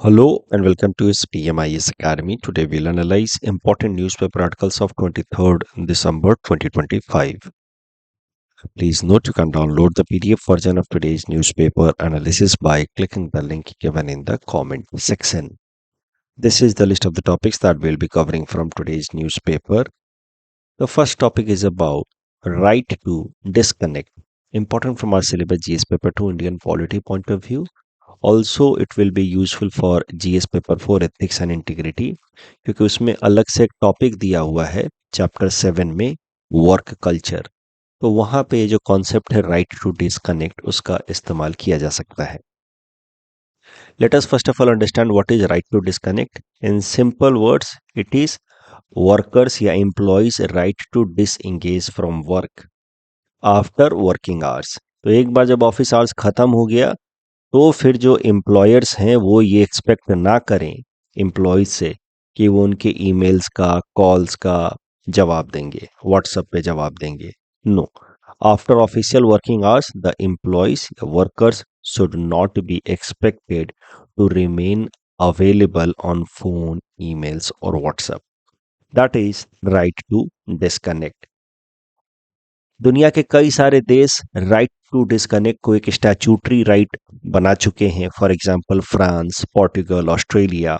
Hello and welcome to SPMIS Academy. Today we'll analyze important newspaper articles of 23rd December 2025. Please note you can download the PDF version of today's newspaper analysis by clicking the link given in the comment section. This is the list of the topics that we'll be covering from today's newspaper. The first topic is about right to disconnect. Important from our syllabus GS paper 2 Indian polity point of view. Also it will be useful for GS paper 4 ethics and integrity क्योंकि उसमें अलग से एक topic दिया हुआ है chapter 7 में work culture. तो वहां पे ये जो कॉन्सेप्ट है राइट टू डिस्कनेक्ट उसका इस्तेमाल किया जा सकता है। Let us first of all understand what is right to disconnect. In simple words it is workers या employees right to disengage from work after working hours. तो एक बार जब ऑफिस आवर्स खत्म हो गया तो फिर जो एम्प्लॉयर्स हैं वो ये एक्सपेक्ट ना करें एम्प्लॉयज से कि वो उनके ईमेल्स का कॉल्स का जवाब देंगे, व्हाट्सएप पे जवाब देंगे। No, after official working hours the employees workers should not be expected to remain available on phone, emails और WhatsApp. That is right to disconnect. दुनिया के कई सारे देश राइट टू डिस्कनेक्ट को एक स्टैट्यूटरी राइट बना चुके हैं। For example France, Portugal, Australia.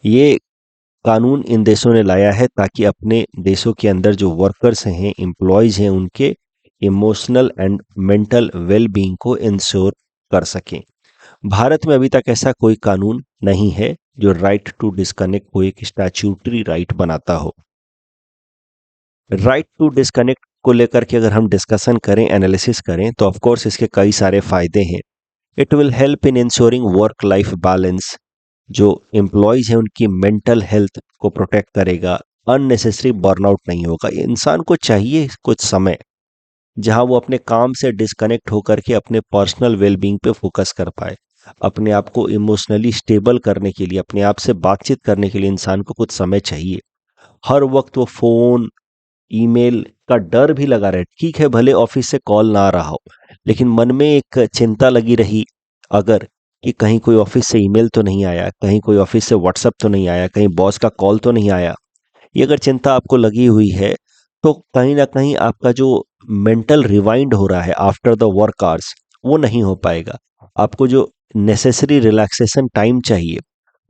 ये कानून इन देशों ने लाया है ताकि अपने देशों के अंदर जो वर्कर्स हैं, एम्प्लॉयज हैं, उनके emotional and mental well being को इंश्योर कर सकें। भारत में अभी तक ऐसा कोई कानून नहीं है जो राइट टू डिस्कनेक्ट को एक स्टैट्यूटरी राइट बनाता हो। राइट टू डिस्कनेक्ट को लेकर के अगर हम डिस्कशन करें, एनालिसिस करें, तो ऑफ कोर्स इसके कई सारे फायदे हैं। It will help in ensuring work life balance. जो एम्प्लॉयज हैं उनकी मेंटल हेल्थ को प्रोटेक्ट करेगा। अननेसेसरी बर्नआउट नहीं होगा। इंसान को चाहिए कुछ समय जहां वो अपने काम से डिस्कनेक्ट होकर के अपने पर्सनल वेलबींग पे फोकस कर पाए। अपने आप को इमोशनली स्टेबल करने के लिए, अपने आप से बातचीत करने के लिए इंसान को कुछ समय चाहिए। हर वक्त वो फोन, ईमेल का डर भी लगा रहे। ठीक है, भले ऑफिस से कॉल ना आ रहा हो, लेकिन मन में एक चिंता लगी रही अगर कि कहीं कोई ऑफिस से ईमेल तो नहीं आया, कहीं कोई ऑफिस से व्हाट्सएप तो नहीं आया, कहीं बॉस का कॉल तो नहीं आया। ये अगर चिंता आपको लगी हुई है तो कहीं ना कहीं आपका जो मेंटल रिवाइंड हो रहा है आफ्टर द वर्क आवर्स वो नहीं हो पाएगा। आपको जो नेसेसरी रिलैक्सेशन टाइम चाहिए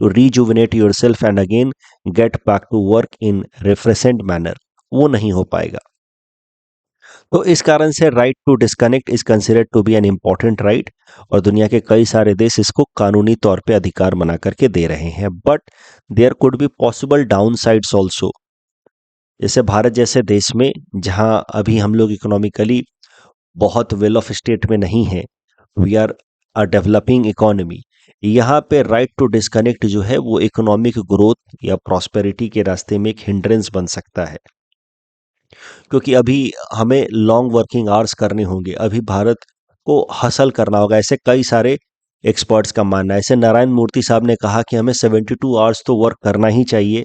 to rejuvenate yourself and again get back to work in refreshing manner, वो नहीं हो पाएगा। तो इस कारण से right to disconnect is considered to be an important right और दुनिया के कई सारे देश इसको कानूनी तौर पे अधिकार बना करके दे रहे हैं। But there could be possible downsides also. जैसे भारत जैसे देश में जहां अभी हम लोग इकोनॉमिकली बहुत वेल ऑफ स्टेट में नहीं है, we are a developing economy, यहाँ पे राइट टू डिस्कनेक्ट जो है वो इकोनॉमिक ग्रोथ या प्रॉस्पेरिटी के रास्ते में एक हिंड्रेंस बन सकता है। क्योंकि अभी हमें लॉन्ग वर्किंग आवर्स करने होंगे, अभी भारत को हसल करना होगा। ऐसे कई सारे एक्सपर्ट्स का मानना है। ऐसे नारायण मूर्ति साहब ने कहा कि हमें 72 आवर्स तो वर्क करना ही चाहिए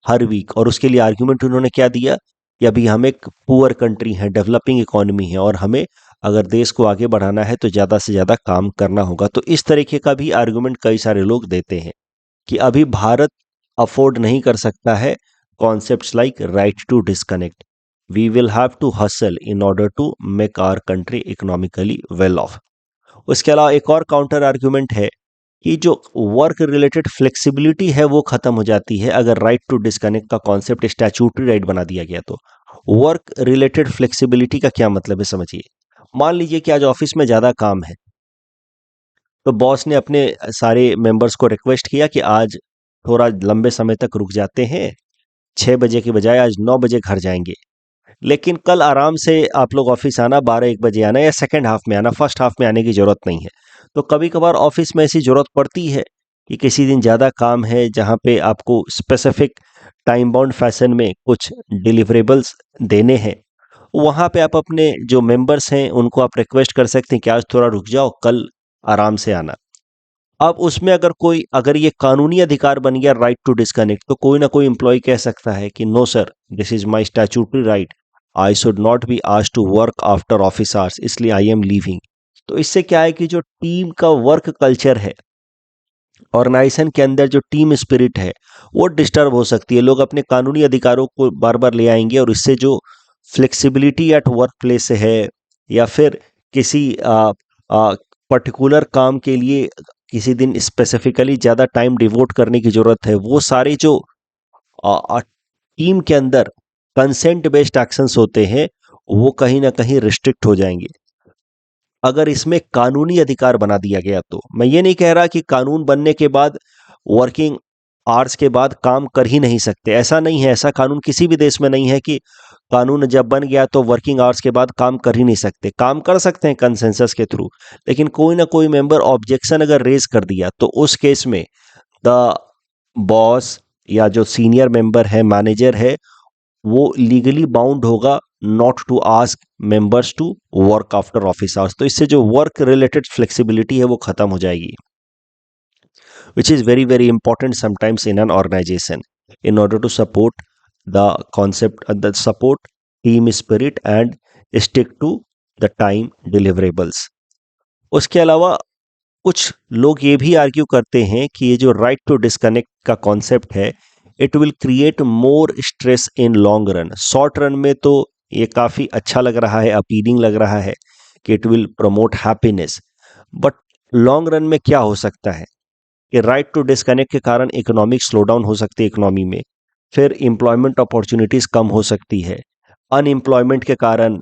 हर वीक। और उसके लिए आर्ग्यूमेंट उन्होंने क्या दिया कि अभी हम एक पुअर कंट्री हैं, डेवलपिंग इकोनॉमी है और हमें अगर देश को आगे बढ़ाना है तो ज़्यादा से ज़्यादा काम करना होगा। तो इस तरीके का भी आर्ग्यूमेंट कई सारे लोग देते हैं कि अभी भारत अफोर्ड नहीं कर सकता है concepts like right to disconnect. We will have to hustle in order to make our country economically well off. उसके अलावा एक और काउंटर आर्ग्यूमेंट है कि जो वर्क रिलेटेड फ्लेक्सिबिलिटी है वो खत्म हो जाती है अगर राइट टू डिस्कनेक्ट का कॉन्सेप्ट स्टैट्यूटरी राइट बना दिया गया तो। वर्क रिलेटेड फ्लेक्सिबिलिटी का क्या मतलब है समझिए। मान लीजिए कि आज ऑफिस में ज़्यादा काम है, तो बॉस ने अपने सारे मेंबर्स को रिक्वेस्ट किया कि आज थोड़ा लंबे समय तक रुक जाते हैं, 6 बजे के बजाय आज 9 बजे घर जाएंगे। लेकिन कल आराम से आप लोग ऑफिस आना, 12-1 बजे आना या सेकेंड हाफ में आना, फर्स्ट हाफ में आने की जरूरत नहीं है। तो कभी कभार ऑफिस में ऐसी जरूरत पड़ती है कि किसी दिन ज़्यादा काम है जहाँ पे आपको स्पेसिफिक टाइम बाउंड फैशन में कुछ डिलीवरेबल्स देने हैं। वहाँ पे आप अपने जो मेंबर्स हैं उनको आप रिक्वेस्ट कर सकते हैं कि आज थोड़ा रुक जाओ, कल आराम से आना। अब उसमें अगर ये कानूनी अधिकार बन गया राइट टू डिस्कनेक्ट, तो कोई ना कोई एम्प्लॉय कह सकता है कि no sir, this is my statutory right, I should not be asked to work after office hours, इसलिए आई एम लीविंग। तो इससे क्या है कि जो टीम का वर्क कल्चर है ऑर्गेनाइजेशन के अंदर जो टीम स्पिरिट है वो डिस्टर्ब हो सकती है। लोग अपने कानूनी अधिकारों को बार बार ले आएंगे और इससे जो फ्लेक्सिबिलिटी एट वर्क प्लेस है या फिर किसी पर्टिकुलर काम के लिए किसी दिन स्पेसिफिकली ज़्यादा टाइम डिवोट करने की ज़रूरत है, वो सारे जो टीम के अंदर कंसेंट बेस्ड एक्शंस होते हैं वो कहीं ना कहीं रिस्ट्रिक्ट हो जाएंगे। अगर इसमें कानूनी अधिकार बना दिया गया तो मैं ये नहीं कह रहा कि कानून बनने के बाद वर्किंग आवर्स के बाद काम कर ही नहीं सकते, ऐसा नहीं है। ऐसा कानून किसी भी देश में नहीं है कि कानून जब बन गया तो वर्किंग आवर्स के बाद काम कर ही नहीं सकते। काम कर सकते हैं कंसेंसस के थ्रू, लेकिन कोई ना कोई मेंबर ऑब्जेक्शन अगर रेज कर दिया तो उस केस में द बॉस या जो सीनियर मेंबर है, मैनेजर है, वो लीगली बाउंड होगा not to ask members to work after office hours. तो इससे जो वर्क रिलेटेड फ्लेक्सिबिलिटी है वो खत्म हो जाएगी, which is very very important sometimes in an organization in order to support the concept the support team spirit and stick to the time deliverables। उसके अलावा कुछ लोग ये भी आर्ग्यू करते हैं कि ये जो राइट टू डिस्कनेक्ट का कॉन्सेप्ट है, it will create more stress in long run. Short run में तो ये काफ़ी अच्छा लग रहा है, अपीलिंग लग रहा है कि it will promote happiness, but long run में क्या हो सकता है कि राइट टू डिस्कनेक्ट के कारण इकोनॉमिक स्लोडाउन हो सकती है इकोनॉमी में, फिर एम्प्लॉयमेंट अपॉर्चुनिटीज कम हो सकती है, अनएम्प्लॉयमेंट के कारण,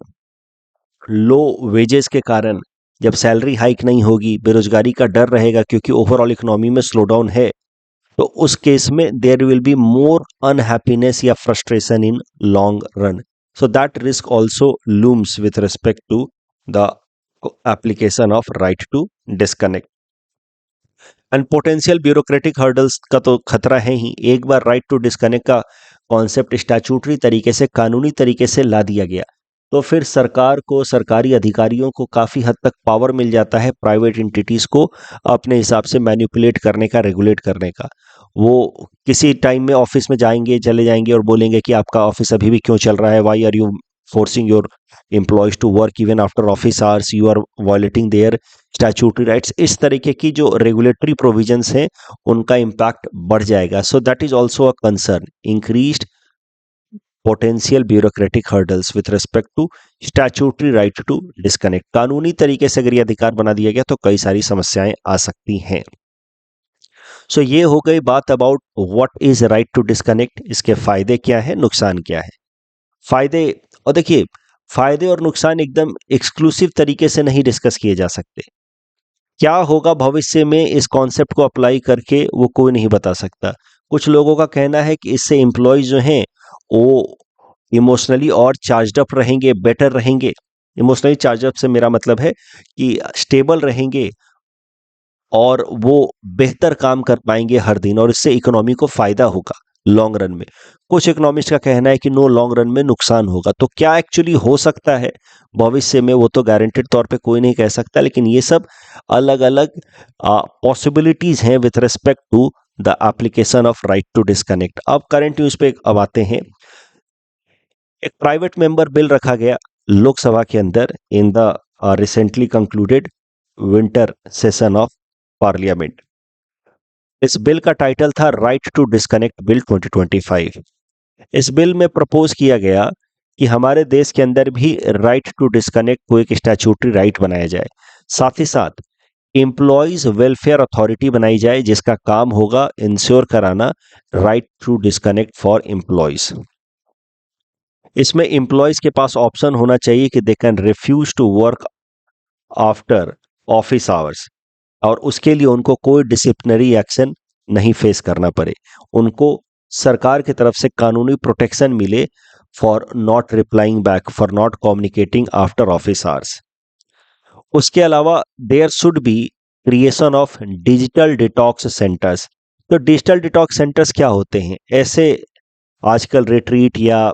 लो वेजेस के कारण, जब सैलरी हाइक नहीं होगी, बेरोजगारी का डर रहेगा क्योंकि ओवरऑल इकोनॉमी में स्लोडाउन है, तो उस केस में there will be more unhappiness या frustration in long run. So that risk also looms with respect to the application of right to disconnect. And potential bureaucratic hurdles का तो खतरा है ही। एक बार राइट टू डिस्कनेक्ट का कॉन्सेप्ट स्टैट्यूटरी तरीके से, कानूनी तरीके से ला दिया गया तो फिर सरकार को, सरकारी अधिकारियों को काफ़ी हद तक पावर मिल जाता है प्राइवेट एंटिटीज़ को अपने हिसाब से मैनिपुलेट करने का, रेगुलेट करने का। वो किसी टाइम में ऑफिस में जाएंगे, चले जाएंगे और बोलेंगे कि आपका ऑफिस अभी भी क्यों चल रहा है, why are you forcing your employees to work even after office hours, you are violating their statutory rights। इस तरीके की जो रेगुलेटरी प्रोविजंस हैं उनका इम्पैक्ट बढ़ जाएगा। So that is also a concern, increased potential bureaucratic hurdles with respect to statutory right to disconnect. कानूनी तरीके से अगर ये अधिकार बना दिया गया तो कई सारी समस्याएं आ सकती हैं। सो ये हो गई बात about what is right to disconnect, इसके फायदे क्या है, नुकसान क्या है। फायदे, और देखिए फायदे और नुकसान एकदम एक्सक्लूसिव तरीके से नहीं डिस्कस किए जा सकते। क्या होगा भविष्य में इस कॉन्सेप्ट को अप्लाई करके वो कोई नहीं बता सकता। कुछ लोगों का कहना है कि इससे एम्प्लॉयज जो हैं वो इमोशनली और चार्ज्ड अप रहेंगे, बेटर रहेंगे। इमोशनली चार्ज अप से मेरा मतलब है कि स्टेबल रहेंगे और वो बेहतर काम कर पाएंगे हर दिन, और इससे इकोनॉमी को फायदा होगा लॉन्ग रन में। कुछ इकोनॉमिस्ट का कहना है कि नो, लॉन्ग रन में नुकसान होगा। तो क्या एक्चुअली हो सकता है भविष्य में वो तो गारंटेड तौर पे कोई नहीं कह सकता, लेकिन ये सब अलग अलग पॉसिबिलिटीज हैं with respect to the application of right to disconnect. अब करंट न्यूज पे अब आते हैं। एक प्राइवेट मेंबर बिल रखा गया लोकसभा के अंदर in the recently concluded winter session of parliament. इस बिल का टाइटल था राइट टू डिस्कनेक्ट बिल 2025। इस बिल में प्रपोज किया गया कि हमारे देश के अंदर भी राइट टू डिस्कनेक्ट को एक स्टैट्यूटरी राइट बनाया जाए, साथ ही साथ एम्प्लॉयज वेलफेयर अथॉरिटी बनाई जाए जिसका काम होगा इंश्योर कराना right to disconnect for employees. इसमें एम्प्लॉयज के पास ऑप्शन होना चाहिए कि they can refuse to work after office hours, और उसके लिए उनको कोई डिसिप्लिनरी एक्शन नहीं फेस करना पड़े, उनको सरकार की तरफ से कानूनी प्रोटेक्शन मिले for not replying back, for not communicating after office hours. उसके अलावा there should be creation of digital detox centres. तो डिजिटल डिटॉक्स सेंटर्स क्या होते हैं? ऐसे आजकल रिट्रीट या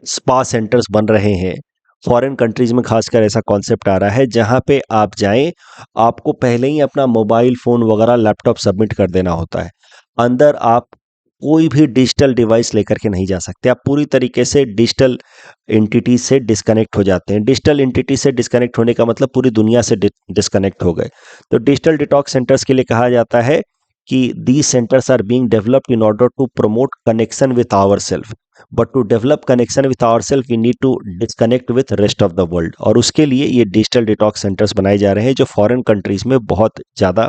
स्पा सेंटर्स बन रहे हैं फॉरेन कंट्रीज में, खासकर ऐसा कॉन्सेप्ट आ रहा है जहां पे आप जाएं, आपको पहले ही अपना मोबाइल फ़ोन वगैरह लैपटॉप सबमिट कर देना होता है। अंदर आप कोई भी डिजिटल डिवाइस लेकर के नहीं जा सकते। आप पूरी तरीके से डिजिटल एंटिटी से डिस्कनेक्ट हो जाते हैं। डिजिटल एंटिटी से डिस्कनेक्ट होने का मतलब पूरी दुनिया से डिस्कनेक्ट हो गए। तो डिजिटल डिटॉक्स सेंटर्स के लिए कहा जाता है कि these centres are being developed in order to promote connection with our self, but to develop connection with our self we need to disconnect with rest of the world. और उसके लिए ये डिजिटल डिटॉक्स सेंटर्स बनाए जा रहे हैं जो foreign countries में बहुत ज़्यादा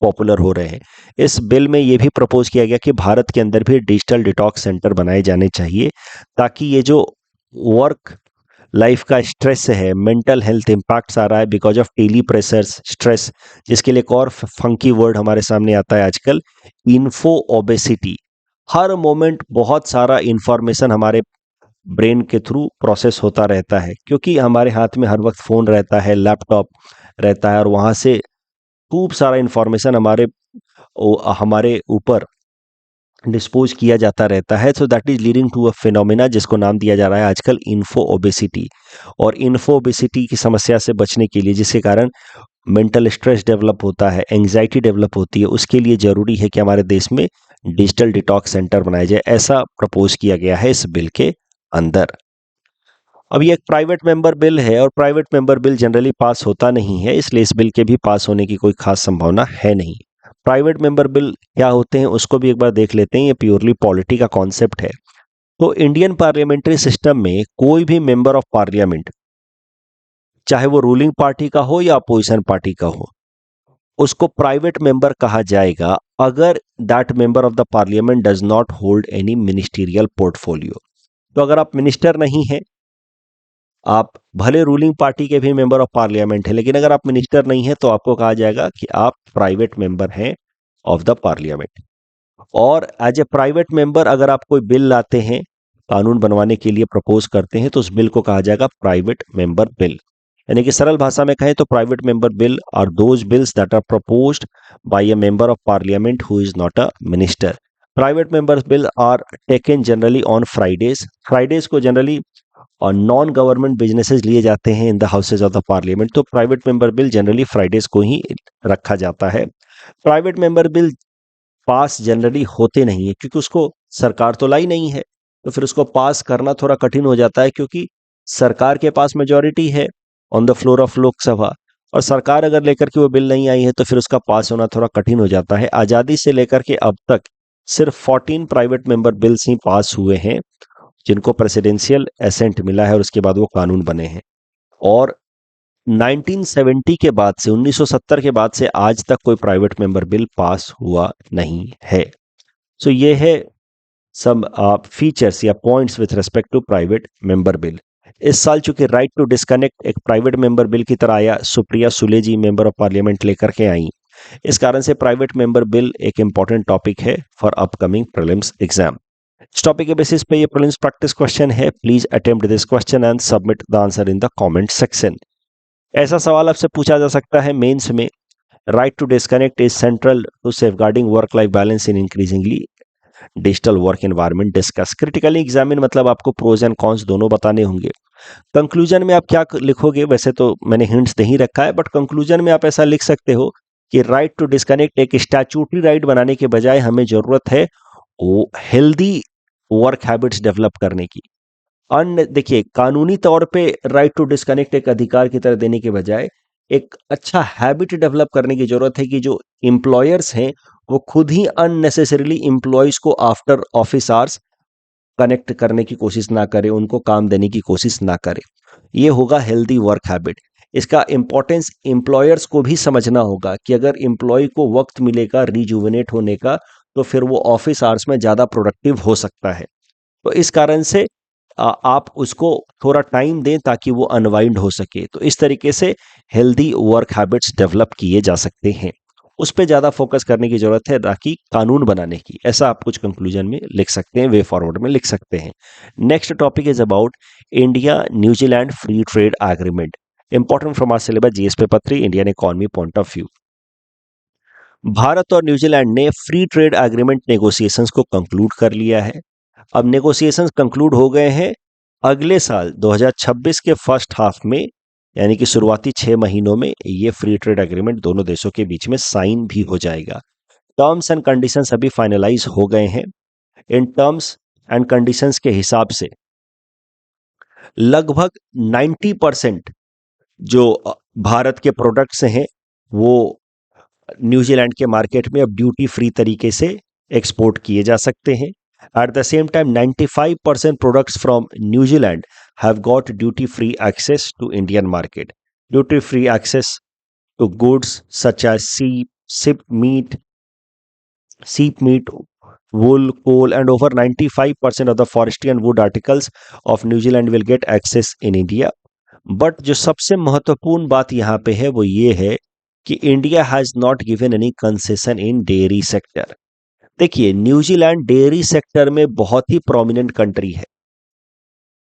पॉपुलर हो रहे हैं। इस बिल में ये भी प्रपोज किया गया कि भारत के अंदर भी डिजिटल डिटॉक्स सेंटर बनाए जाने चाहिए, ताकि ये जो वर्क लाइफ का स्ट्रेस है, मेंटल हेल्थ इम्पैक्ट्स आ रहा है because of daily pressures, stress, जिसके लिए एक और फंकी वर्ड हमारे सामने आता है आजकल, इन्फो ओबेसिटी। हर मोमेंट बहुत सारा इंफॉर्मेशन हमारे ब्रेन के थ्रू प्रोसेस होता रहता है, क्योंकि हमारे हाथ में हर वक्त फ़ोन रहता है, लैपटॉप रहता है, और वहाँ से खूब सारा इंफॉर्मेशन हमारे ऊपर डिस्पोज किया जाता रहता है। So that is leading to a phenomena जिसको नाम दिया जा रहा है आजकल इन्फो ओबेसिटी। और इन्फो ओबेसिटी की समस्या से बचने के लिए, जिसके कारण मेंटल स्ट्रेस डेवलप होता है, एंग्जाइटी डेवलप होती है, उसके लिए जरूरी है कि हमारे देश में डिजिटल डिटॉक्स सेंटर बनाए जाए। ऐसा प्रपोज किया गया है इस बिल के अंदर। अब ये एक प्राइवेट मेंबर बिल है और प्राइवेट मेंबर बिल जनरली पास होता नहीं है, इसलिए इस बिल के भी पास होने की कोई खास संभावना है नहीं। प्राइवेट मेंबर बिल क्या होते हैं उसको भी एक बार देख लेते हैं। ये प्योरली पॉलिटी का कॉन्सेप्ट है। तो इंडियन पार्लियामेंट्री सिस्टम में कोई भी मेंबर ऑफ पार्लियामेंट, चाहे वो रूलिंग पार्टी का हो या अपोजिशन पार्टी का हो, उसको प्राइवेट मेंबर कहा जाएगा अगर that member of the parliament does not hold any ministerial portfolio. तो अगर आप मिनिस्टर नहीं हैं, आप भले रूलिंग पार्टी के भी मेंबर ऑफ पार्लियामेंट है, लेकिन अगर आप मिनिस्टर नहीं हैं तो आपको कहा जाएगा कि आप प्राइवेट मेंबर हैं ऑफ द पार्लियामेंट। और एज ए प्राइवेट मेंबर अगर आप कोई बिल लाते हैं, कानून बनवाने के लिए प्रपोज करते हैं, तो उस बिल को कहा जाएगा प्राइवेट मेंबर बिल। यानी कि सरल भाषा में कहें तो private member bill are those bills that are proposed by a member of parliament who is not a minister. Private members bill are taken generally on Fridays. Fridays को generally और non government businesses लिए जाते हैं in the houses of the parliament. तो private member bill generally Fridays को ही रखा जाता है। Private member bill pass generally होते नहीं है, क्योंकि उसको सरकार तो लाई नहीं है, तो फिर उसको पास करना थोड़ा कठिन हो जाता है, क्योंकि सरकार के पास मेजॉरिटी है on the floor of Lok Sabha, और सरकार अगर लेकर के वो बिल नहीं आई है तो फिर उसका पास होना थोड़ा कठिन हो जाता है। आज़ादी से लेकर के अब तक सिर्फ 14 प्राइवेट मेंबर बिल्स ही पास हुए हैं जिनको प्रेसिडेंशियल एसेंट मिला है और उसके बाद वो कानून बने हैं। और 1970 के बाद से, 1970 के बाद से आज तक कोई प्राइवेट मेंबर बिल पास हुआ नहीं है। सो ये है सब फीचर्स या points with respect to private member bill. इस साल चूंकि राइट टू डिस्कनेक्ट एक प्राइवेट मेंबर बिल की तरह आया, Supriya Sule ji member of parliament लेकर के आई, इस कारण से प्राइवेट मेंबर बिल एक इंपॉर्टेंट टॉपिक है फॉर अपकमिंग प्रीलिम्स एग्जाम। इस टॉपिक के बेसिस पे ये प्रीलिम्स प्रैक्टिस क्वेश्चन है। Please attempt this question and submit the answer in the comment section. ऐसा सवाल आपसे पूछा जा सकता है मेंस में, right to disconnect is central to safeguarding work life balance in increasingly digital work environment, discuss. Critically examine मतलब आपको प्रोज एंड कॉन्स दोनों बताने होंगे। कंक्लूजन में आप क्या लिखोगे, वैसे तो मैंने हिंट्स दे ही रखा है, बट कंक्लूजन में आप ऐसा लिख सकते हो कि राइट टू डिस्कनेक्ट एक स्टैट्यूटरी राइट बनाने के बजाय हमें जरूरत है वो हेल्दी वर्क हैबिट्स डेवलप करने की। देखिए, कानूनी तौर पे राइट टू डिस्कनेक्ट एक अधिकार की तरह देने के बजाय एक अच्छा हैबिट डेवलप करने की जरूरत है कि जो एम्प्लॉयर्स हैं वो खुद ही अननेसेसरीली एम्प्लॉयज को आफ्टर ऑफिस आवर्स कनेक्ट करने की कोशिश ना करें, उनको काम देने की कोशिश ना करें। ये होगा हेल्दी वर्क हैबिट। इसका इंपॉर्टेंस एम्प्लॉयर्स को भी समझना होगा कि अगर एम्प्लॉय को वक्त मिलेगा रिजुविनेट होने का तो फिर वो ऑफिस आवर्स में ज़्यादा प्रोडक्टिव हो सकता है। तो इस कारण से आप उसको थोड़ा टाइम दें ताकि वो अनवाइंड हो सके। तो इस तरीके से हेल्दी वर्क हैबिट्स डेवलप किए जा सकते हैं। उस पे ज़्यादा फोकस करने की ज़रूरत है ना कि कानून बनाने की। ऐसा आप कुछ कंक्लूजन में लिख सकते हैं, वे फॉरवर्ड में लिख सकते हैं। Next topic is about India New Zealand free trade agreement, important from our syllabus GS paper 3 Indian economy point of view. Bharat और न्यूजीलैंड ने फ्री ट्रेड एग्रीमेंट नेगोशिएशंस को कंक्लूड कर लिया है। अब नेगोशिएशंस कंक्लूड हो गए हैं। अगले साल 2026 के फर्स्ट हाफ में, यानी कि शुरुआती 6 महीनों में, ये फ्री ट्रेड एग्रीमेंट दोनों देशों के बीच में साइन भी हो जाएगा। टर्म्स एंड कंडीशंस अभी फाइनलाइज हो गए हैं। इन टर्म्स एंड कंडीशंस के हिसाब से लगभग 90% जो भारत के प्रोडक्ट्स हैं वो न्यूजीलैंड के मार्केट में अब ड्यूटी फ्री तरीके से एक्सपोर्ट किए जा सकते हैं। At the same time 95% products from New Zealand have got duty free access to Indian market. Duty free access to goods such as sheep meat, wool, coal, and over 95% of the forestry and wood articles of New Zealand will get access in India. But जो सबसे महत्वपूर्ण बात यहाँ पे है वो ये है कि India has not given any concession in dairy sector. देखिए, न्यूजीलैंड डेयरी सेक्टर में बहुत ही प्रोमिनेंट कंट्री है।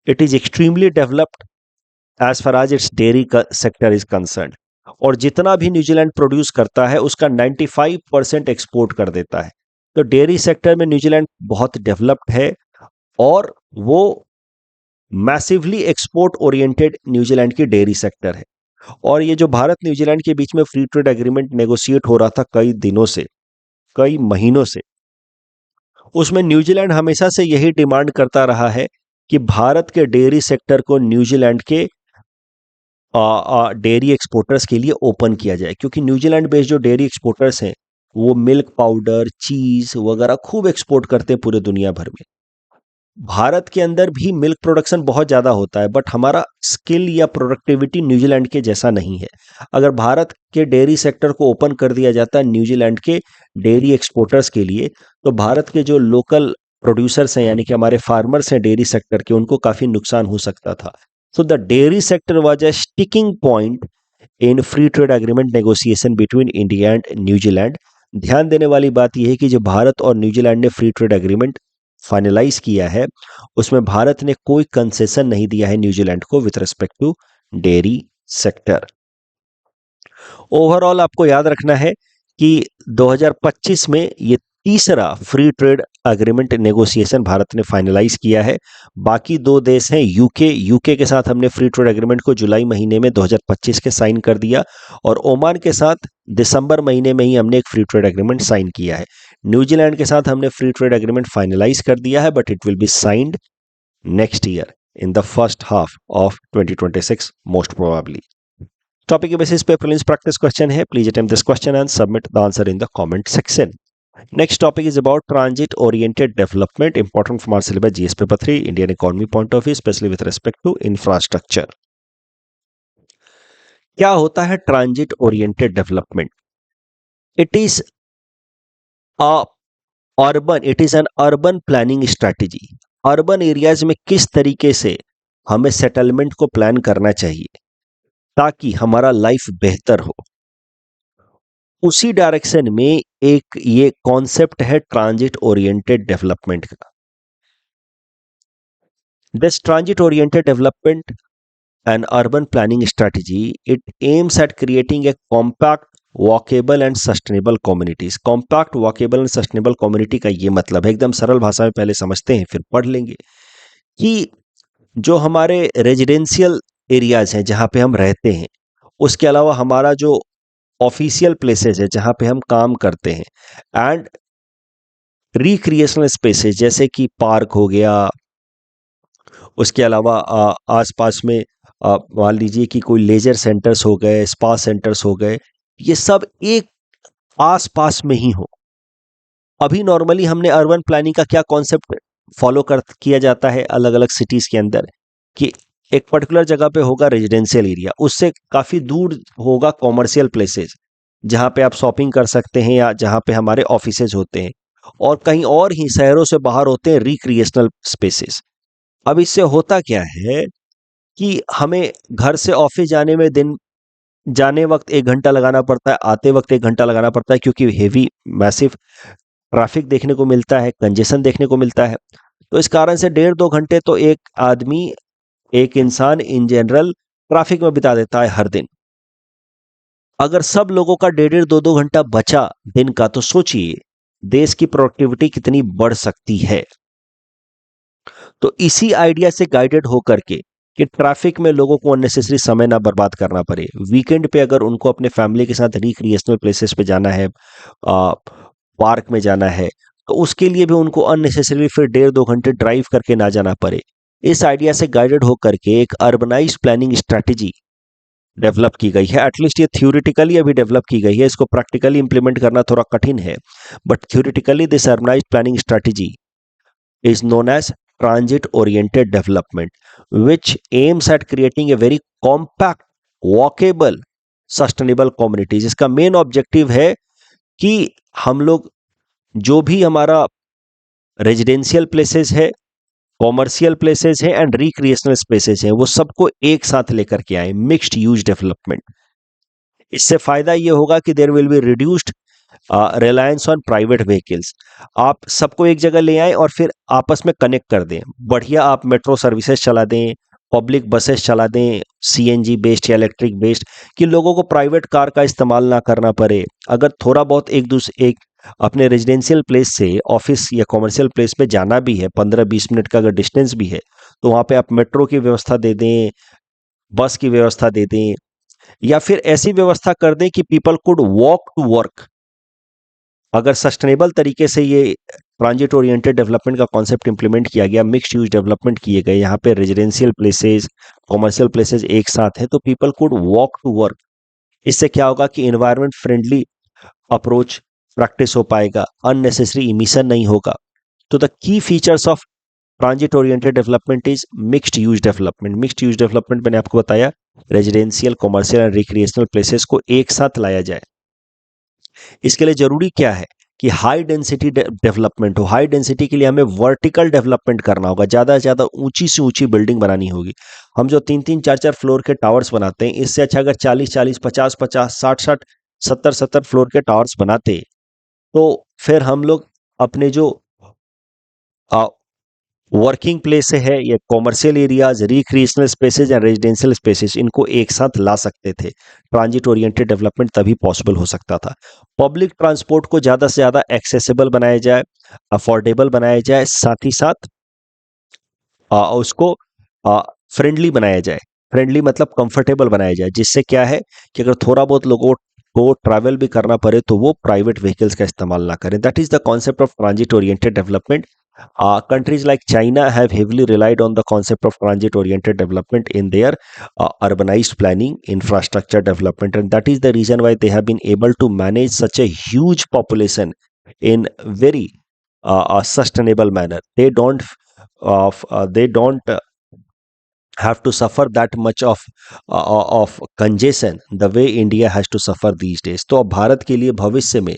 It is extremely developed as far as its dairy sector is concern, और जितना भी न्यूजीलैंड प्रोड्यूस करता है उसका 95% एक्सपोर्ट कर देता है। तो डेयरी सेक्टर में न्यूजीलैंड बहुत डेवलप्ड है और वो मैसिवली एक्सपोर्ट ओरिएंटेड न्यूजीलैंड की डेयरी सेक्टर है। और ये जो भारत न्यूजीलैंड के बीच में फ्री ट्रेड एग्रीमेंट नेगोशिएट हो रहा था कई दिनों से, कई महीनों से, उसमें न्यूजीलैंड हमेशा से यही डिमांड करता रहा है कि भारत के डेयरी सेक्टर को न्यूजीलैंड के डेयरी एक्सपोर्टर्स के लिए ओपन किया जाए, क्योंकि न्यूजीलैंड बेस्ड जो डेयरी एक्सपोर्टर्स हैं वो मिल्क पाउडर, चीज वगैरह खूब एक्सपोर्ट करते हैं पूरे दुनिया भर में। भारत के अंदर भी मिल्क प्रोडक्शन बहुत ज़्यादा होता है, बट हमारा स्किल या प्रोडक्टिविटी न्यूजीलैंड के जैसा नहीं है। अगर भारत के डेयरी सेक्टर को ओपन कर दिया जाता है न्यूजीलैंड के डेयरी एक्सपोर्टर्स के लिए, तो भारत के जो लोकल प्रोड्यूसर्स हैं यानी कि हमारे फार्मर्स हैं डेयरी सेक्टर के, उनको काफ़ी नुकसान हो सकता था। So the dairy sector was a sticking point in free trade agreement negotiation between India and New Zealand. ध्यान देने वाली बात यह है कि जो भारत और न्यूजीलैंड ने फ्री ट्रेड एग्रीमेंट फाइनलाइज किया है उसमें भारत ने कोई कंसेशन नहीं दिया है न्यूजीलैंड को with respect to dairy sector. Overall आपको याद रखना है कि 2025 में ये तीसरा free trade agreement negotiation Bharat ने फाइनलाइज किया है। बाकी दो देश हैं यूके के साथ हमने फ्री ट्रेड एग्रीमेंट को जुलाई महीने में 2025 के साइन कर दिया, और ओमान के साथ दिसंबर महीने में ही हमने एक फ्री ट्रेड एग्रीमेंट साइन किया है। न्यूजीलैंड के साथ हमने फ्री ट्रेड एग्रीमेंट फाइनलाइज कर दिया है, but it will be signed next year in the first half of 2026 most probably. Topic के बेसिस पे प्रीलिम्स प्रैक्टिस क्वेश्चन है। Please attempt this question and submit the answer in the comment section. Next topic is about transit oriented development, important from our syllabus GS paper 3 Indian economy point of view, especially with respect to infrastructure. क्या होता है transit oriented development? It is an urban planning strategy. Urban areas में किस तरीके से हमें settlement को plan करना चाहिए ताकि हमारा लाइफ बेहतर हो, उसी डायरेक्शन में एक ये कॉन्सेप्ट है ट्रांजिट ओरिएंटेड डेवलपमेंट का। This transit oriented development and urban planning strategy, it aims at creating a compact, walkable and sustainable communities. Compact, walkable and sustainable community का ये मतलब है, एकदम सरल भाषा में पहले समझते हैं फिर पढ़ लेंगे, कि जो हमारे रेजिडेंशियल एरियाज हैं जहाँ पे हम रहते हैं, उसके अलावा हमारा जो ऑफिशियल प्लेसेस है जहाँ पे हम काम करते हैं, एंड रिक्रिएशनल स्पेसेस जैसे कि पार्क हो गया, उसके अलावा आसपास में मान लीजिए कि कोई लेजर सेंटर्स हो गए, स्पा सेंटर्स हो गए, ये सब एक आसपास में ही हो। अभी नॉर्मली हमने अर्बन प्लानिंग का क्या कॉन्सेप्ट फॉलो किया जाता है अलग अलग सिटीज के अंदर, कि एक पर्टिकुलर जगह पे होगा रेजिडेंशियल एरिया, उससे काफ़ी दूर होगा कॉमर्शियल प्लेसेस जहाँ पे आप शॉपिंग कर सकते हैं या जहाँ पे हमारे ऑफिसेज होते हैं, और कहीं और ही शहरों से बाहर होते हैं रिक्रिएशनल स्पेसेस। अब इससे होता क्या है कि हमें घर से ऑफिस जाने में जाने वक्त 1 घंटा लगाना पड़ता है, आते वक्त 1 घंटा लगाना पड़ता है, क्योंकि हेवी मैसिव ट्रैफिक देखने को मिलता है, कंजेशन देखने को मिलता है। तो इस कारण से 1.5-2 घंटे तो एक इंसान इन जनरल ट्रैफिक में बिता देता है हर दिन। अगर सब लोगों का 1.5-2 घंटा बचा दिन का, तो सोचिए देश की प्रोडक्टिविटी कितनी बढ़ सकती है। तो इसी आइडिया से गाइडेड होकर के कि ट्रैफिक में लोगों को अननेसेसरी समय ना बर्बाद करना पड़े, वीकेंड पे अगर उनको अपने फैमिली के साथ रिक्रिएशनल प्लेसेस पे जाना है, पार्क में जाना है, तो उसके लिए भी उनको अननेसेसरी फिर 1.5-2 घंटे ड्राइव करके ना जाना पड़े। इस आइडिया से गाइडेड होकर के एक अर्बनाइज्ड प्लानिंग स्ट्रैटेजी डेवलप की गई है। एटलीस्ट ये थ्योरेटिकली अभी डेवलप की गई है, इसको प्रैक्टिकली इंप्लीमेंट करना थोड़ा कठिन है, but theoretically this urbanised planning strategy is known as transit oriented development, which aims at creating a very compact, walkable, sustainable communities। इसका मेन ऑब्जेक्टिव है कि हम लोग जो भी हमारा रेजिडेंशियल प्लेसेस है, कॉमर्शियल प्लेसेस है एंड रिक्रिएशनल स्पेसेस है, वो सबको एक साथ लेकर के आए, मिक्स्ड यूज डेवलपमेंट। इससे फायदा ये होगा कि there will be reduced reliance on private vehicles. आप सबको एक जगह ले आए और फिर आपस में कनेक्ट कर दें। बढ़िया आप मेट्रो सर्विसेज चला दें, पब्लिक बसेस चला दें, सीएनजी बेस्ड या इलेक्ट्रिक बेस्ड, कि लोगों को प्राइवेट कार का इस्तेमाल ना करना पड़े। अगर थोड़ा बहुत एक अपने रेजिडेंशियल प्लेस से ऑफिस या कॉमर्शियल प्लेस पे जाना भी है, 15-20 मिनट का अगर डिस्टेंस भी है, तो वहाँ पे आप मेट्रो की व्यवस्था दे दें, बस की व्यवस्था दे दें, या फिर ऐसी व्यवस्था कर दें कि people could walk to work. अगर सस्टेनेबल तरीके से ये ट्रांजिट ओरिएंटेड डेवलपमेंट का कॉन्सेप्ट इंप्लीमेंट किया गया, मिक्स्ड यूज डेवलपमेंट किए गए, यहाँ पे रेजिडेंशियल प्लेसेस, कॉमर्शियल प्लेसेस एक साथ है, तो people could walk to work. इससे क्या होगा कि एनवायरमेंट फ्रेंडली अप्रोच प्रैक्टिस हो पाएगा, अननेसेसरी इमिशन नहीं होगा। तो the key features of transit oriented development is mixed use development. Mixed use development मैंने आपको बताया, residential, commercial and recreational places को एक साथ लाया जाए। इसके लिए जरूरी क्या है कि हाई डेंसिटी डेवलपमेंट हो। हाई डेंसिटी के लिए हमें वर्टिकल डेवलपमेंट करना होगा, ज्यादा से ज्यादा ऊंची से ऊंची बिल्डिंग बनानी होगी। हम जो 3-3, 4-4 फ्लोर के टावर्स बनाते हैं, इससे अच्छा अगर 40-40, 50-50, 60-60, 70-70 फ्लोर के टावर्स बनाते, तो फिर हम लोग अपने जो वर्किंग प्लेस है या कॉमर्शियल एरियाज, रिक्रिएशनल स्पेसेस या रेजिडेंशियल स्पेसेस, इनको एक साथ ला सकते थे। ट्रांजिट ओरिएंटेड डेवलपमेंट तभी पॉसिबल हो सकता था। पब्लिक ट्रांसपोर्ट को ज़्यादा से ज़्यादा एक्सेसिबल बनाया जाए, अफोर्डेबल बनाया जाए, साथ ही साथ उसको फ्रेंडली बनाया जाए। फ्रेंडली मतलब कंफर्टेबल बनाया जाए, जिससे क्या है कि अगर थोड़ा बहुत लोगों को ट्रैवल भी करना पड़े तो वो प्राइवेट व्हीकल्स का इस्तेमाल ना करें। That is the concept of transit oriented development. Countries like China have heavily relied on the concept of transit-oriented development in their urbanized planning, infrastructure development, and that is the reason why they have been able to manage such a huge population in very sustainable manner. They don't have to suffer that much of congestion the way India has to suffer these days. तो अब भारत के लिए भविष्य में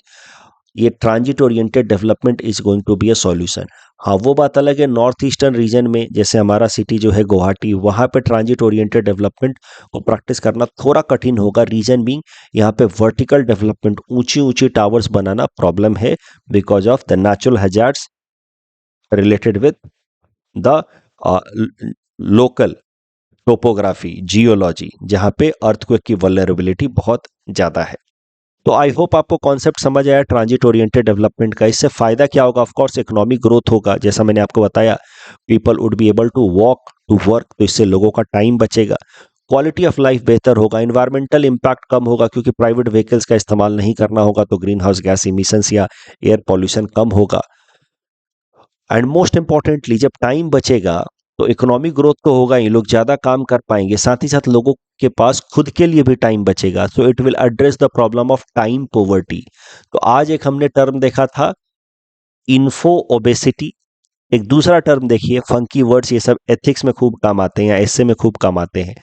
ये transit oriented development is going to be a solution. हाँ, वो बात अलग है, नॉर्थ ईस्टर्न रीजन में जैसे हमारा सिटी जो है गुवाहाटी, वहाँ पे ट्रांजिट ओरिएंटेड डेवलपमेंट को प्रैक्टिस करना थोड़ा कठिन होगा। रीजन बीइंग यहाँ पे वर्टिकल डेवलपमेंट, ऊंची ऊंची टावर्स बनाना प्रॉब्लम है because of the natural hazards related with the local topography, geology, जहाँ पे अर्थक्वेक की वल्नरेबिलिटी बहुत ज़्यादा है। तो आई होप आपको कॉन्सेप्ट समझ आया ट्रांजिट ओरिएंटेड डेवलपमेंट का। इससे फायदा क्या होगा? ऑफ कोर्स इकोनॉमिक ग्रोथ होगा, जैसा मैंने आपको बताया, people would be able to walk to work, तो इससे लोगों का टाइम बचेगा, क्वालिटी ऑफ लाइफ बेहतर होगा, इन्वायरमेंटल इम्पैक्ट कम होगा क्योंकि प्राइवेट व्हीकल्स का इस्तेमाल नहीं करना होगा, तो ग्रीन हाउस गैस इमिशंस या एयर पॉल्यूशन कम होगा। एंड मोस्ट इंपॉर्टेंटली, जब टाइम बचेगा तो इकोनॉमिक ग्रोथ तो होगा ही, लोग ज्यादा काम कर पाएंगे, साथ ही साथ लोगों के पास खुद के लिए भी टाइम बचेगा। So it will address the problem of time poverty. तो आज एक हमने टर्म देखा था इन्फो ओबेसिटी, एक दूसरा टर्म देखिए, फंकी वर्ड्स ये सब एथिक्स में खूब काम आते हैं या एसे में खूब काम आते हैं,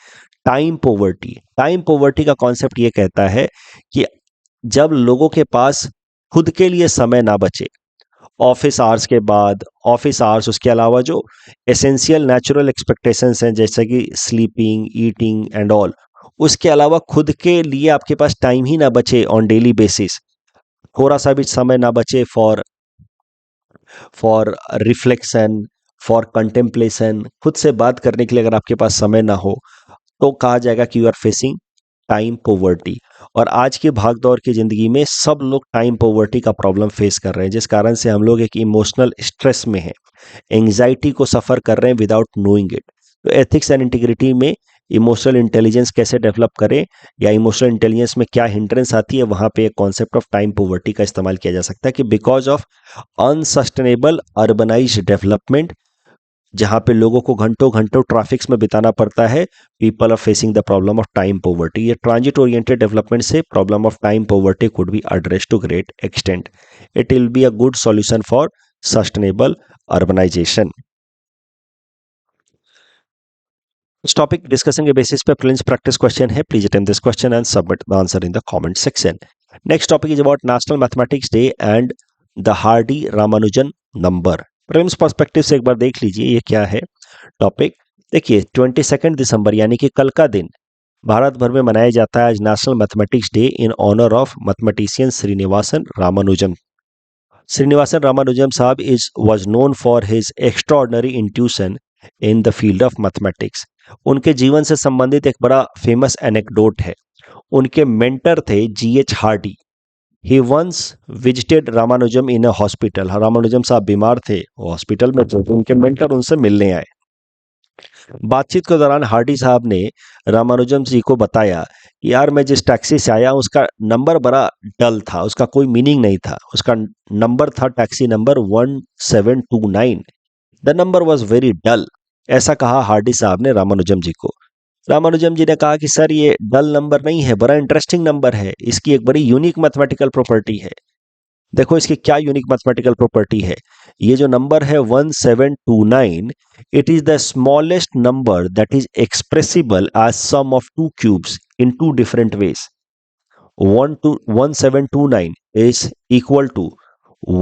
टाइम पॉवर्टी। टाइम पॉवर्टी का कॉन्सेप्ट ये कहता है कि जब लोगों के पास खुद के लिए समय ना बचे, ऑफिस आवर्स के बाद, ऑफिस आवर्स, उसके अलावा जो एसेंशियल नेचुरल एक्सपेक्टेशंस हैं जैसे कि स्लीपिंग, ईटिंग एंड ऑल, उसके अलावा खुद के लिए आपके पास टाइम ही ना बचे ऑन डेली बेसिस, थोड़ा सा भी समय ना बचे फॉर रिफ्लेक्शन, फॉर कंटेम्पलेशन, खुद से बात करने के लिए अगर आपके पास समय ना हो, तो कहा जाएगा कि you are facing time poverty. और आज की भागदौड़ की जिंदगी में सब लोग टाइम पॉवर्टी का प्रॉब्लम फेस कर रहे हैं, जिस कारण से हम लोग एक इमोशनल स्ट्रेस में हैं, एंजाइटी को सफर कर रहे हैं विदाउट नोइंग इट। तो एथिक्स एंड इंटीग्रिटी में इमोशनल इंटेलिजेंस कैसे डेवलप करें या इमोशनल इंटेलिजेंस में क्या हिंड्रेंस आती है, वहां पे एक कॉन्सेप्ट ऑफ टाइम पॉवर्टी का इस्तेमाल किया जा सकता है कि because of unsustainable urbanised development, जहां पे लोगों को घंटों घंटों ट्रैफिक्स में बिताना पड़ता है, people are facing the problem of time poverty. ये ट्रांजिट ओरिएंटेड डेवलपमेंट से problem of time poverty could be addressed to great extent. It will be a good solution for sustainable urbanisation. इस topic discussion के basis पे prelims practice question है। Please attempt this question and submit the answer in the comment section. Next topic is about national mathematics day and the Hardy Ramanujan number. Prelims perspective से एक बार देख लीजिए ये क्या है टॉपिक। देखिए 22 दिसंबर यानी कि कल का दिन भारत भर में मनाया जाता है आज national mathematics day in honour of mathematician Srinivasan Ramanujan. Srinivasan Ramanujan साहब was known for his extraordinary intuition in the field of mathematics। उनके जीवन से संबंधित एक बड़ा फेमस एनेक्डोट है। उनके मेंटर थे GH Hardy. He once visited Ramanujam in a hospital. Ramanujam साहब बीमार थे, हॉस्पिटल में थे, तो उनके मेंटर उनसे मिलने आए। बातचीत के दौरान हार्डी साहब ने रामानुजम जी को बताया कि यार मैं जिस टैक्सी से आया उसका नंबर बड़ा डल था, उसका कोई मीनिंग नहीं था। उसका नंबर था taxi number 1729। The number was very dull. ऐसा कहा हार्डी साहब ने रामानुजम जी को। रामानुजम जी ने कहा कि सर ये डल नंबर नहीं है, बड़ा इंटरेस्टिंग नंबर है, इसकी एक बड़ी यूनिक मैथमेटिकल प्रॉपर्टी है। देखो इसकी क्या यूनिक मैथमेटिकल प्रॉपर्टी है। ये जो नंबर है 1729, it is the smallest number that is expressible as sum of two cubes in two different ways. 1729 is equal to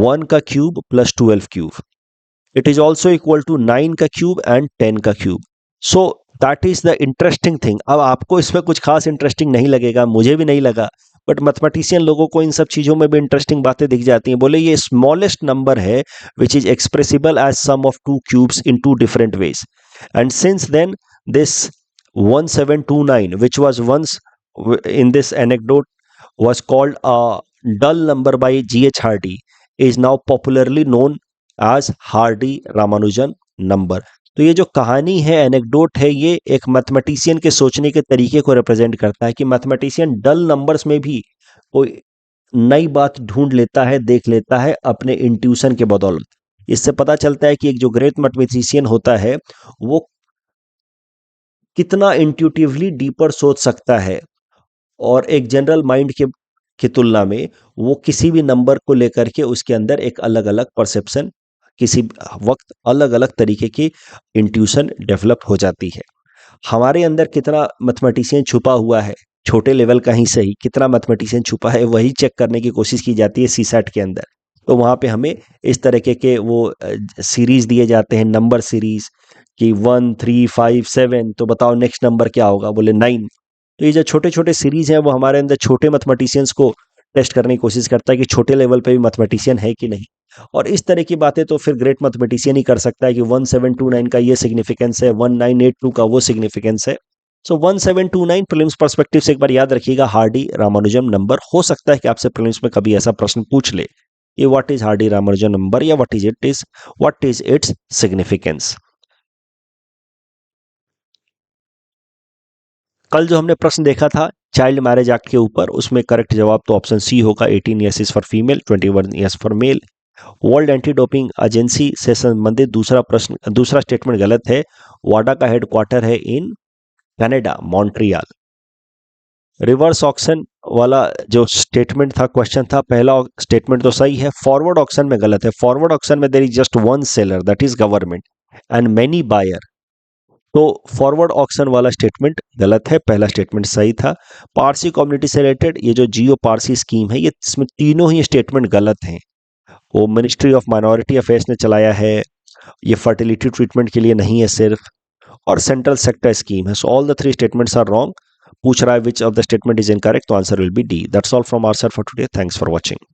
1 का cube plus 12 cube. It is also equal to 9 का cube and 10 का cube. So that is the interesting thing. अब आपको इसमें कुछ खास interesting नहीं लगेगा, मुझे भी नहीं लगा, बट मैथमेटिशियन लोगों को इन सब चीजों में भी इंटरेस्टिंग बातें दिख जाती हैं। बोले ये स्मॉलेस्ट नंबर है which is expressible as sum of two cubes in two different ways. And since then this 1729 which was once in this anecdote was called a dull number by G.H. Hardy is now popularly known as Hardy Ramanujan number. तो ये जो कहानी है, anecdote है, ये एक mathematician के सोचने के तरीके को रिप्रेजेंट करता है कि मैथमेटिशियन डल नंबर्स में भी कोई नई बात ढूंढ लेता है, देख लेता है अपने इंट्यूशन के बदौलत। इससे पता चलता है कि एक जो ग्रेट मैथमेटिशियन होता है वो कितना इंट्यूटिवली डीपर सोच सकता है, और एक जनरल माइंड की तुलना में वो किसी भी नंबर को लेकर के उसके अंदर एक अलग अलग परसेप्शन, किसी वक्त अलग अलग तरीके की इंट्यूशन डेवलप हो जाती है। हमारे अंदर कितना मैथमेटिशियन छुपा हुआ है, छोटे लेवल का ही सही, कितना मैथमेटिशियन छुपा है वही चेक करने की कोशिश की जाती है सीसैट के अंदर। तो वहाँ पे हमें इस तरीके के वो सीरीज दिए जाते हैं, नंबर सीरीज कि 1 3 5 7, तो बताओ नेक्स्ट नंबर क्या होगा, बोले 9। तो ये जो छोटे छोटे सीरीज हैं वो हमारे अंदर छोटे मैथमेटिशियंस को टेस्ट करने की कोशिश करता है कि छोटे लेवल पे भी मैथमेटिशियन है कि नहीं। और इस तरह की बातें तो फिर ग्रेट मैथमेटिशियन ही कर सकता है कि 1729 का ये सिग्निफिकेंस है, 1982 का वो सिग्निफिकेंस है। सो 1729 प्रीलिम्स पर्सपेक्टिव से एक बार याद रखिएगा हार्डी रामानुजन नंबर। हो सकता है कि आपसे प्रीलिम्स में कभी ऐसा प्रश्न पूछ ले, ये what is Hardy Ramanujan number या व्हाट इज इट्स सिग्निफिकेंस। कल जो हमने प्रश्न देखा था चाइल्ड मैरिज एक्ट के ऊपर, उसमें करेक्ट जवाब तो ऑप्शन सी होगा, 18 years is for female, 21 years for male. World anti doping agency से संबंधित दूसरा स्टेटमेंट गलत है। वाडा का हेडक्वार्टर है in Canada, Montreal. Reverse auction वाला जो स्टेटमेंट था, क्वेश्चन था, पहला स्टेटमेंट तो सही है, फॉरवर्ड ऑक्शन में गलत है। फॉरवर्ड ऑक्शन में there is just one seller that is government and many buyer. तो फॉरवर्ड ऑक्शन वाला स्टेटमेंट गलत है, पहला स्टेटमेंट सही था। पारसी कम्युनिटी से रिलेटेड ये जो जियो पारसी स्कीम है, ये इसमें तीनों ही स्टेटमेंट गलत हैं। वो मिनिस्ट्री ऑफ माइनॉरिटी अफेयर्स ने चलाया है, ये फर्टिलिटी ट्रीटमेंट के लिए नहीं है सिर्फ, और सेंट्रल सेक्टर स्कीम है। So all the 3 statements are wrong. पूछ रहा है which of the statement is incorrect, तो answer will be D. That's all from our side for today. Thanks for watching.